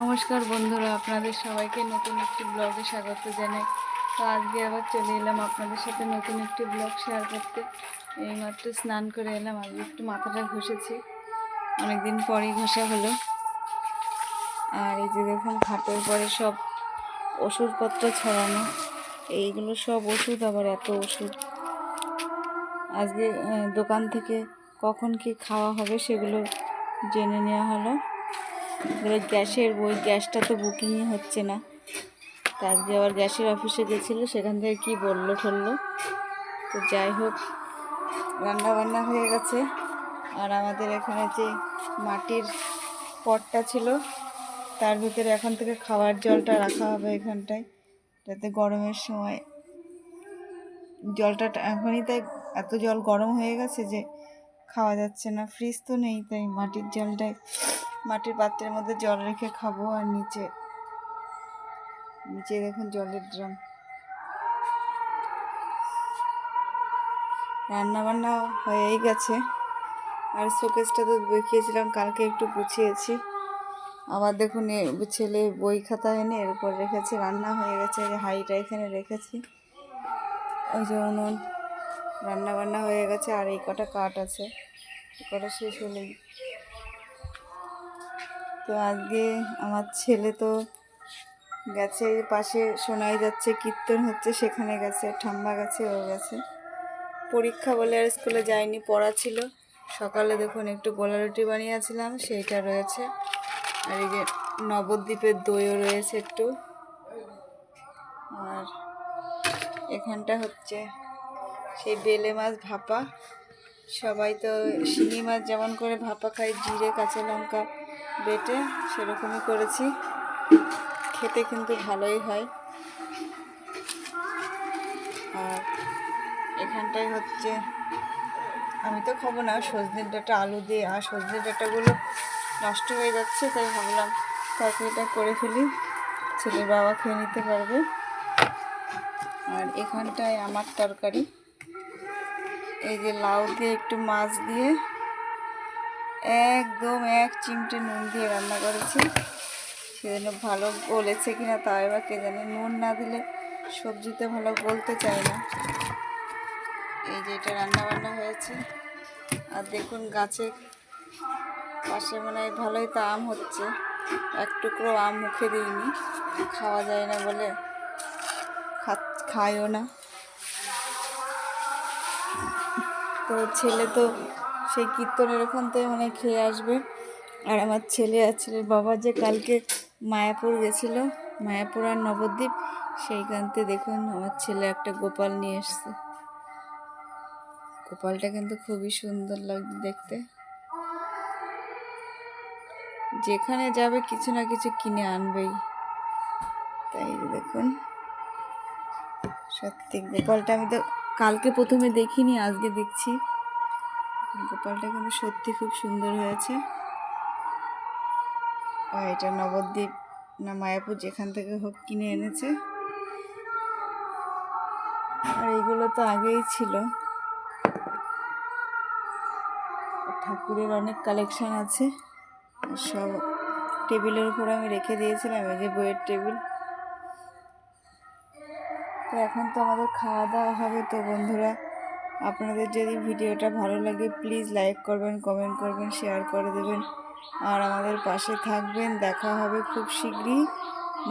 নমস্কার বন্ধুরা, আপনাদের সবাইকে নতুন একটি ব্লগে স্বাগত জানাই। তো আজকে আবার চলে এলাম আপনাদের সাথে নতুন একটি ব্লগ শেয়ার করতে। এইমাত্র স্নান করে এলাম, আজকে একটু মাথাটা ঘষেছি, অনেকদিন পরেই ঘষা হলো। আর এই যে দেখুন খাটের পরে সব ওষুধপত্র ছড়ানো, এইগুলো সব ওষুধ, আবার এত ওষুধ। আজকে দোকান থেকে কখন কি খাওয়া হবে সেগুলো জেনে নেওয়া হলো। গ্যাসের গ্যাসটা তো বুকিংই হচ্ছে না, তা আজকে আবার গ্যাসের অফিসে গেছিলো, সেখান থেকে কি বললো ঠললো। তো যাই হোক, রান্না বান্না হয়ে গেছে। আর আমাদের এখানে যে মাটির পটটা ছিল, তার ভিতরে এখন থেকে খাওয়ার জলটা রাখা হবে এখানটায়, যাতে গরমের সময় জলটা এখনই, তাই এত জল গরম হয়ে গেছে যে খাওয়া যাচ্ছে না। ফ্রিজ তো নেই, তাই মাটির জলটায় মাটির পাত্রের মধ্যে জল রেখে খাবো। আর নিচে দেখুন জলের ড্রাম। রান্না বান্না হয়েই গেছে। আর শোকেসটা তো দেখিয়েছিলাম, কালকে একটু গুছিয়েছি। আবার দেখুন ছেলে বই খাতা এনে এর উপর রেখেছি। রান্না হয়ে গেছে, হাঁড়িটা এখানে রেখেছি। ওই যে উনুন, রান্না বান্না হয়ে গেছে। আর এই কটা কাঠ আছে, এই কটা শেষ হলেই। তো আজকে আমার ছেলে তো গেছে, পাশে শোনাই যাচ্ছে কীর্তন হচ্ছে, সেখানে গেছে। ঠাম্মা গেছে, ও গেছে। পরীক্ষা বলে আর স্কুলে যায়নি, পড়া ছিল। সকালে দেখুন একটু গোলা রুটি বানিয়েছিলাম, সেইটা রয়েছে। আর এই যে নবদ্বীপের দইও রয়েছে একটু। আর এখানটা হচ্ছে সেই বেলে মাছ ভাপা। সবাই তো শিঙি মাছ যেমন করে ভাপা খায়, জিরে কাঁচা লঙ্কা বেটে, সেরকমই করেছি। খেতে কিন্তু ভালোই হয়। আর এখানটায় হচ্ছে, আমি তো খাবো না, সজনের ডাঁটা আলু দিয়ে। আর সজনের ডাঁটাগুলো নষ্ট হয়ে যাচ্ছে, তাই ভাবলাম তরকারিটা করে ফেলি, ছেলের বাবা খেয়ে নিতে পারবে। আর এখানটায় আমার তরকারি, এই যে লাউ দিয়ে একটু মাছ দিয়ে একদম 1 চিমটে নুন দিয়ে রান্না করেছি। সেজন্য ভালো গলেছে কিনা তাও এবার কে জানে। নুন না দিলে সবজিতে ভালো গলতে চায় না। এই যে এটা রান্না বান্না হয়েছে। আর দেখুন গাছের পাশে মনে হয় ভালোই তো আম হচ্ছে। এক টুকরো আম মুখে দিইনি, খাওয়া যায় না বলে খায়ও না। তো ছেলে তো সেই কীর্তনের ওখান থেকে মানে খেয়ে আসবে। আর আমার ছেলে আর ছেলের বাবা যে কালকে মায়াপুর গেছিলো, মায়াপুর আর নবদ্বীপ, সেইখানতে দেখুন আমার ছেলে একটা গোপাল নিয়ে এসছে। গোপালটা কিন্তু খুবই সুন্দর লাগছে দেখতে। যেখানে যাবে কিছু না কিছু কিনে আনবেই। তাই দেখুন, সত্যি গোপালটা আমি তো কালকে প্রথমে দেখিনি, আজকে দেখছি। গোপালটা কিন্তু সত্যি খুব সুন্দর হয়েছে। আর এটা নবদ্বীপ না মায়াপুর, যেখান থেকে হোক কিনে এনেছে। আর এইগুলো তো আগেই ছিল। ঠাকুরের অনেক কালেকশন আছে, সব টেবিলের উপর আমি রেখে দিয়েছিলাম। এই যে বইয়ের টেবিল। তো এখন তো আমাদের খাওয়া দাওয়া হবে। তো বন্ধুরা, আপনাদের যদি ভিডিওটা ভালো লাগে প্লিজ লাইক করবেন, কমেন্ট করবেন, শেয়ার করে দেবেন। আর আমাদের পাশে থাকবেন। দেখা হবে খুব শীঘ্রই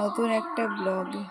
নতুন একটা ব্লগে।